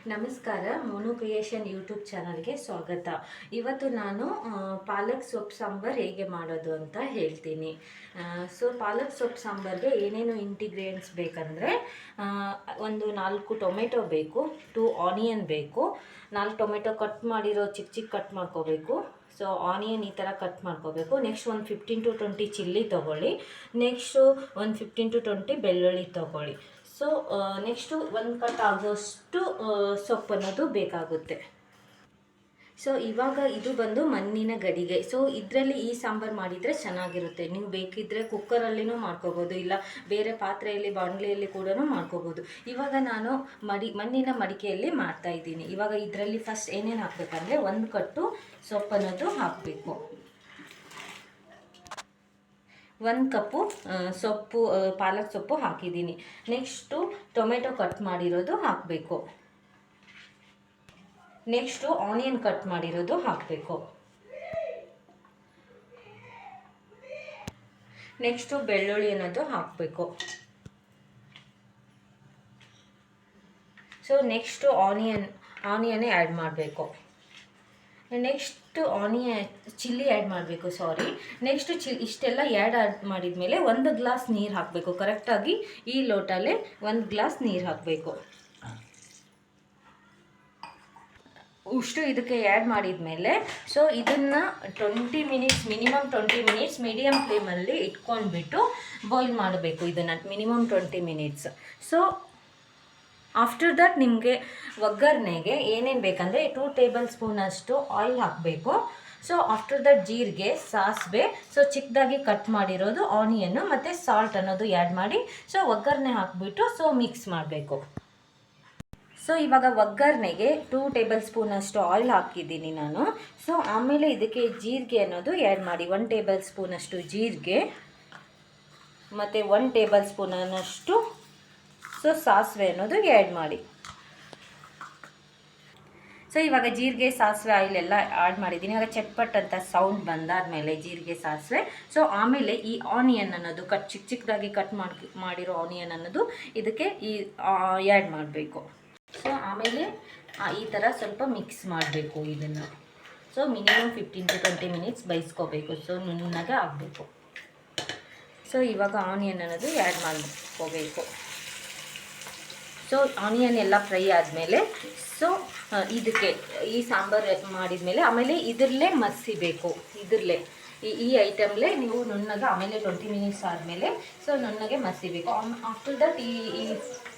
ನಮಸ್ಕಾರ, Monu creation YouTube ಚಾನಲ್ಗೆ ಸ್ವಾಗತ. ಇವತ್ತು ನಾನು ಪಾಲಕ್ ಸೊಪ್ಪು ಸಾಂಬಾರು ಹೇಗೆ ಮಾಡೋದು ಅಂತ ಹೇಳ್ತೀನಿ. ಪಾಲಕ್ ಸೊಪ್ಪು ಸಾಂಬಾರಿಗೆ ಏನೇನು ಇಂಟಿಗ್ರಿಯೆಂಟ್ಸ್ ಬೇಕಂದರೆ, ಒಂದು 4 ಟೊಮೆಟೊ ಬೇಕು, 2 ಆನಿಯನ್ ಬೇಕು, 4 ಟೊಮೆಟೊ ಕಟ್ ಮಾಡಿರೋ ಚಿಕ್ಕ ಚಿಕ್ಕ ಕಟ್ ಮಾಡ್ಕೋಬೇಕು. ಆನಿಯನ್ ಈ ಥರ ಕಟ್ ಮಾಡ್ಕೋಬೇಕು. ನೆಕ್ಸ್ಟ್ ಒಂದು 15 to 20 ಚಿಲ್ಲಿ ತೊಗೊಳ್ಳಿ. ನೆಕ್ಸ್ಟು ಒಂದು 15 to 20 ಬೆಳ್ಳುಳ್ಳಿ ತೊಗೊಳ್ಳಿ. ನೆಕ್ಸ್ಟು 1 ಕಟ್ ಆಗೋಷ್ಟು ಸೊಪ್ಪು ಅನ್ನೋದು ಬೇಕಾಗುತ್ತೆ. ಇವಾಗ ಇದು ಬಂದು ಮಣ್ಣಿನ ಗಡಿಗೆ. ಇದರಲ್ಲಿ ಈ ಸಾಂಬಾರು ಮಾಡಿದರೆ ಚೆನ್ನಾಗಿರುತ್ತೆ. ನೀವು ಬೇಕಿದ್ದರೆ ಕುಕ್ಕರಲ್ಲಿನೂ ಮಾಡ್ಕೋಬೋದು, ಇಲ್ಲ ಬೇರೆ ಪಾತ್ರೆಯಲ್ಲಿ ಬಾಣಲೆಯಲ್ಲಿ ಕೂಡ ಮಾಡ್ಕೋಬೋದು. ಇವಾಗ ನಾನು ಮಣ್ಣಿನ ಮಡಿಕೆಯಲ್ಲಿ ಮಾಡ್ತಾಯಿದ್ದೀನಿ. ಇವಾಗ ಇದರಲ್ಲಿ ಫಸ್ಟ್ ಏನೇನು ಹಾಕಬೇಕಂದ್ರೆ, 1 ಕಟ್ಟು ಸೊಪ್ಪು ಅನ್ನೋದು ಹಾಕಬೇಕು. 1 ಕಪ್ಪು ಸೊಪ್ಪು, ಪಾಲಕ್ ಸೊಪ್ಪು ಹಾಕಿದ್ದೀನಿ. ನೆಕ್ಸ್ಟು ಟೊಮೆಟೊ ಕಟ್ ಮಾಡಿರೋದು ಹಾಕಬೇಕು. ನೆಕ್ಸ್ಟು ಆನಿಯನ್ ಕಟ್ ಮಾಡಿರೋದು ಹಾಕಬೇಕು. ನೆಕ್ಸ್ಟು ಬೆಳ್ಳುಳ್ಳಿ ಅನ್ನೋದು ಹಾಕಬೇಕು. ನೆಕ್ಸ್ಟು ಆನಿಯನ್ ಆ್ಯಡ್ ಮಾಡಬೇಕು. ನೆಕ್ಸ್ಟು ಚಿಲ್ಲಿ ಆ್ಯಡ್ ಮಾಡಬೇಕು. ನೆಕ್ಸ್ಟು ಇಷ್ಟೆಲ್ಲ ಆ್ಯಡ್ ಮಾಡಿದ್ಮೇಲೆ 1 ಗ್ಲಾಸ್ ನೀರು ಹಾಕಬೇಕು. ಕರೆಕ್ಟಾಗಿ ಈ ಲೋಟಲ್ಲೇ 1 ಗ್ಲಾಸ್ ನೀರು ಹಾಕಬೇಕು. ಇಷ್ಟು ಇದಕ್ಕೆ ಆ್ಯಡ್ ಮಾಡಿದ್ಮೇಲೆ ಇದನ್ನು 20 ಮಿನಿಟ್ಸ್, ಮಿನಿಮಮ್ 20 ಮಿನಿಟ್ಸ್ ಮೀಡಿಯಮ್ ಫ್ಲೇಮಲ್ಲಿ ಇಟ್ಕೊಂಡ್ಬಿಟ್ಟು ಬಾಯ್ಲ್ ಮಾಡಬೇಕು. ಇದನ್ನು ಮಿನಿಮಮ್ 20 ಮಿನಿಟ್ಸ್. ಆಫ್ಟರ್ ದಟ್ ನಿಮಗೆ ಒಗ್ಗರಣೆಗೆ ಏನೇನು ಬೇಕಂದರೆ 2 ಟೇಬಲ್ ಸ್ಪೂನಷ್ಟು ಆಯಿಲ್ ಹಾಕಬೇಕು. ಆಫ್ಟರ್ ದಟ್ ಜೀರಿಗೆ, ಸಾಸಿವೆ, ಚಿಕ್ಕದಾಗಿ ಕಟ್ ಮಾಡಿರೋದು ಆನಿಯನ್ನು ಮತ್ತು ಸಾಲ್ಟ್ ಅನ್ನೋದು ಆ್ಯಡ್ ಮಾಡಿ ಒಗ್ಗರಣೆ ಹಾಕಿಬಿಟ್ಟು ಮಿಕ್ಸ್ ಮಾಡಬೇಕು. ಇವಾಗ ಒಗ್ಗರಣೆಗೆ 2 ಟೇಬಲ್ ಸ್ಪೂನಷ್ಟು ಆಯಿಲ್ ಹಾಕಿದ್ದೀನಿ ನಾನು. ಆಮೇಲೆ ಇದಕ್ಕೆ ಜೀರಿಗೆ ಅನ್ನೋದು ಆ್ಯಡ್ ಮಾಡಿ. 1 ಟೇಬಲ್ ಸ್ಪೂನಷ್ಟು ಜೀರಿಗೆ ಮತ್ತು 1 ಟೇಬಲ್ ಸ್ಪೂನಷ್ಟು ಸಾಸಿವೆ ಅನ್ನೋದು ಆ್ಯಡ್ ಮಾಡಿ. ಇವಾಗ ಜೀರಿಗೆ, ಸಾಸಿವೆ, ಆಯಿಲ್ ಎಲ್ಲ ಆ್ಯಡ್ ಮಾಡಿದ್ದೀನಿ. ಇವಾಗ ಚಟ್ಪಟ್ ಅಂತ ಸೌಂಡ್ ಬಂದಾದಮೇಲೆ ಜೀರಿಗೆ, ಸಾಸಿವೆ, ಆಮೇಲೆ ಈ ಆನಿಯನ್ ಅನ್ನೋದು ಚಿಕ್ಕ ಚಿಕ್ಕದಾಗಿ ಕಟ್ ಮಾಡಿರೋ ಆನಿಯನ್ ಅನ್ನೋದು ಇದಕ್ಕೆ ಆ್ಯಡ್ ಮಾಡಬೇಕು. ಆಮೇಲೆ ಈ ಥರ ಸ್ವಲ್ಪ ಮಿಕ್ಸ್ ಮಾಡಬೇಕು ಇದನ್ನು. ಮಿನಿಮಮ್ 15 to 20 ಮಿನಿಟ್ಸ್ ಬೇಯಿಸ್ಕೋಬೇಕು. ನುಣ್ಣಗೆ ಆಗಬೇಕು. ಇವಾಗ ಆನಿಯನ್ ಅನ್ನೋದು ಆ್ಯಡ್ ಮಾಡ್ಕೋಬೇಕು. ಆನಿಯನ್ ಎಲ್ಲ ಫ್ರೈ ಆದಮೇಲೆ ಇದಕ್ಕೆ ಈ ಸಾಂಬಾರು ಮಾಡಿದ್ಮೇಲೆ ಆಮೇಲೆ ಇದರಲ್ಲೇ ಮಸಿಬೇಕು. ಈ ಐಟಮ್ಲೇ ನೀವು ನುಣ್ಣಗೆ ಆಮೇಲೆ 20 ಮಿನಿಟ್ಸ್ ಆದಮೇಲೆ ನುಣ್ಣಗೆ ಮಸಿಬೇಕು. ಆಫ್ಟರ್ ದಟ್ ಈ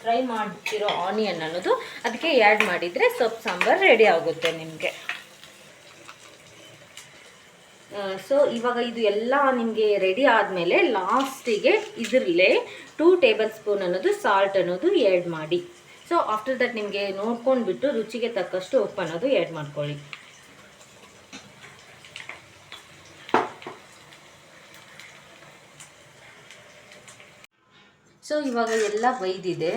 ಫ್ರೈ ಮಾಡ್ತಿರೋ ಆನಿಯನ್ ಅನ್ನೋದು ಅದಕ್ಕೆ ಆ್ಯಡ್ ಮಾಡಿದರೆ ಸೊಪ್ಪು ಸಾಂಬಾರು ರೆಡಿ ಆಗುತ್ತೆ ನಿಮಗೆ. ಇವಾಗ ಇದು ಎಲ್ಲ ನಿಮಗೆ ರೆಡಿ ಆದಮೇಲೆ ಲಾಸ್ಟಿಗೆ ಇದರಲ್ಲೇ 2 ಟೇಬಲ್ ಸ್ಪೂನ್ ಅನ್ನೋದು ಸಾಲ್ಟ್ ಅನ್ನೋದು ಆ್ಯಡ್ ಮಾಡಿ. ಆಫ್ಟರ್ ದಟ್ ನಿಮಗೆ ನೋಡ್ಕೊಂಡ್ಬಿಟ್ಟು ರುಚಿಗೆ ತಕ್ಕಷ್ಟು ಉಪ್ಪು ಅನ್ನೋದು ಆ್ಯಡ್ ಮಾಡ್ಕೊಳ್ಳಿ. ಇವಾಗ ಎಲ್ಲ ಒಯ್ದಿದೆ.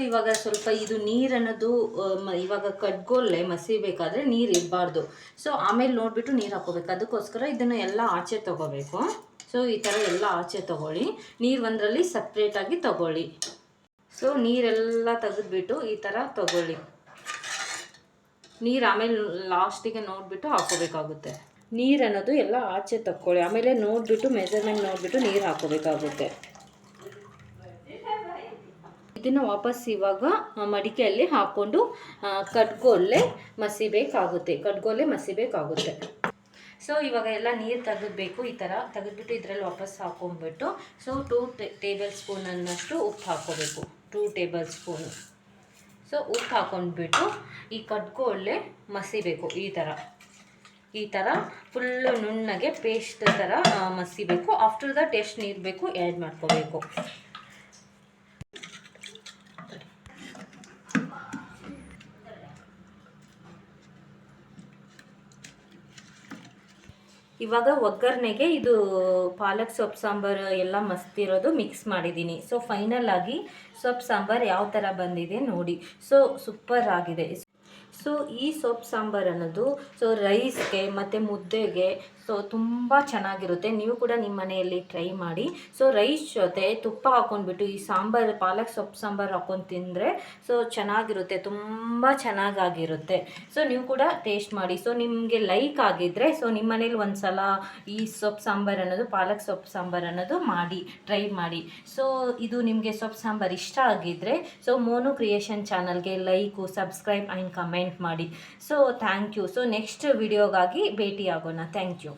ಇವಾಗ ಸ್ವಲ್ಪ ಇದು ನೀರು ಅನ್ನೋದು ಇವಾಗ ಕಡ್ಗೋಲೆ ಮಸಿಬೇಕಾದ್ರೆ ನೀರು ಇರಬಾರ್ದು. ಆಮೇಲೆ ನೋಡಿಬಿಟ್ಟು ನೀರು ಹಾಕೋಬೇಕು. ಅದಕ್ಕೋಸ್ಕರ ಇದನ್ನು ಎಲ್ಲ ಆಚೆ ತೊಗೋಬೇಕು. ಈ ಥರ ಎಲ್ಲ ಆಚೆ ತೊಗೊಳ್ಳಿ. ನೀರು ಒಂದರಲ್ಲಿ ಸಪ್ರೇಟಾಗಿ ತೊಗೊಳ್ಳಿ. ನೀರೆಲ್ಲ ತೆಗೆದ್ಬಿಟ್ಟು ಈ ಥರ ತೊಗೊಳ್ಳಿ. ನೀರು ಆಮೇಲೆ ಲಾಸ್ಟಿಗೆ ನೋಡಿಬಿಟ್ಟು ಹಾಕೋಬೇಕಾಗುತ್ತೆ. ನೀರು ಅನ್ನೋದು ಎಲ್ಲ ಆಚೆ ತಕ್ಕೊಳ್ಳಿ. ಆಮೇಲೆ ನೋಡಿಬಿಟ್ಟು ಮೆಜರ್ಮೆಂಟ್ ನೋಡಿಬಿಟ್ಟು ನೀರು ಹಾಕೋಬೇಕಾಗುತ್ತೆ. ಇದನ್ನು ವಾಪಸ್ ಇವಾಗ ಮಡಿಕೆಯಲ್ಲಿ ಹಾಕ್ಕೊಂಡು ಕಡ್ಗೋಲೆ ಮಸಿಬೇಕಾಗುತ್ತೆ. ಇವಾಗ ಎಲ್ಲ ನೀರು ತೆಗೆದ್ಬೇಕು. ಈ ಥರ ತೆಗೆದ್ಬಿಟ್ಟು ಇದರಲ್ಲಿ ವಾಪಸ್ ಹಾಕೊಂಡ್ಬಿಟ್ಟು 2 ಟೇಬಲ್ ಸ್ಪೂನ್ ಅನ್ನಷ್ಟು ಉಪ್ಪು ಹಾಕ್ಕೋಬೇಕು. 2 ಟೇಬಲ್ ಸ್ಪೂನು. ಉಪ್ಪು ಹಾಕ್ಕೊಂಡ್ಬಿಟ್ಟು ಈ ಕಡ್ಗೋಲೆ ಮಸಿಬೇಕು. ಈ ಥರ ಫುಲ್ಲು ನುಣ್ಣಗೆ ಪೇಸ್ಟ್ ಥರ ಮಸಿಬೇಕು. ಆಫ್ಟರ್ ದಟ್ ಎಷ್ಟು ನೀರು ಬೇಕು ಆ್ಯಡ್ ಮಾಡ್ಕೋಬೇಕು. ಇವಾಗ ಒಗ್ಗರಣೆಗೆ ಇದು ಪಾಲಕ್ ಸೊಪ್ಪು ಸಾಂಬಾರು ಎಲ್ಲ ಮಸ್ತಿರೋದು ಮಿಕ್ಸ್ ಮಾಡಿದ್ದೀನಿ. ಫೈನಲ್ ಆಗಿ ಸೊಪ್ಪು ಸಾಂಬಾರು ಯಾವ ಥರ ಬಂದಿದೆ ನೋಡಿ. ಸೂಪರ್ ಆಗಿದೆ. ಈ ಸೊಪ್ಪು ಸಾಂಬಾರು ಅನ್ನೋದು ರೈಸ್ಗೆ ಮತ್ತು ಮುದ್ದೆಗೆ ಸೊ ತುಂಬ ಚೆನ್ನಾಗಿರುತ್ತೆ. ನೀವು ಕೂಡ ನಿಮ್ಮ ಮನೆಯಲ್ಲಿ ಟ್ರೈ ಮಾಡಿ. ಸೊ ರೈಸ್ ಜೊತೆ ತುಪ್ಪ ಹಾಕ್ಕೊಂಡ್ಬಿಟ್ಟು ಈ ಸಾಂಬಾರು ಪಾಲಕ್ ಸೊಪ್ಪು ಸಾಂಬಾರು ಹಾಕ್ಕೊಂಡು ತಿಂದರೆ ಸೊ ಚೆನ್ನಾಗಿರುತ್ತೆ, ತುಂಬ ಚೆನ್ನಾಗಾಗಿರುತ್ತೆ. ಸೊ ನೀವು ಕೂಡ ಟೇಸ್ಟ್ ಮಾಡಿ. ಸೊ ನಿಮಗೆ ಲೈಕ್ ಆಗಿದ್ದರೆ ಸೊ ನಿಮ್ಮ ಮನೇಲಿ ಒಂದು ಸಲ ಈ ಸೊಪ್ಪು ಸಾಂಬಾರು ಅನ್ನೋದು ಪಾಲಕ್ ಸೊಪ್ಪು ಸಾಂಬಾರು ಅನ್ನೋದು ಮಾಡಿ ಟ್ರೈ ಮಾಡಿ. ಸೊ ಇದು ನಿಮಗೆ ಸೊಪ್ಪು ಸಾಂಬಾರು ಇಷ್ಟ ಆಗಿದ್ದರೆ ಸೊ ಮೋನು ಕ್ರಿಯೇಷನ್ ಚಾನಲ್ಗೆ ಲೈಕು, ಸಬ್ಸ್ಕ್ರೈಬ್ ಆ್ಯಂಡ್ ಕಮೆಂಟ್ ಮಾಡಿ. So thank you. So next ವಿಡಿಯೋಗಾಗಿ ಭೇಟಿ ಆಗೋಣ. Thank you.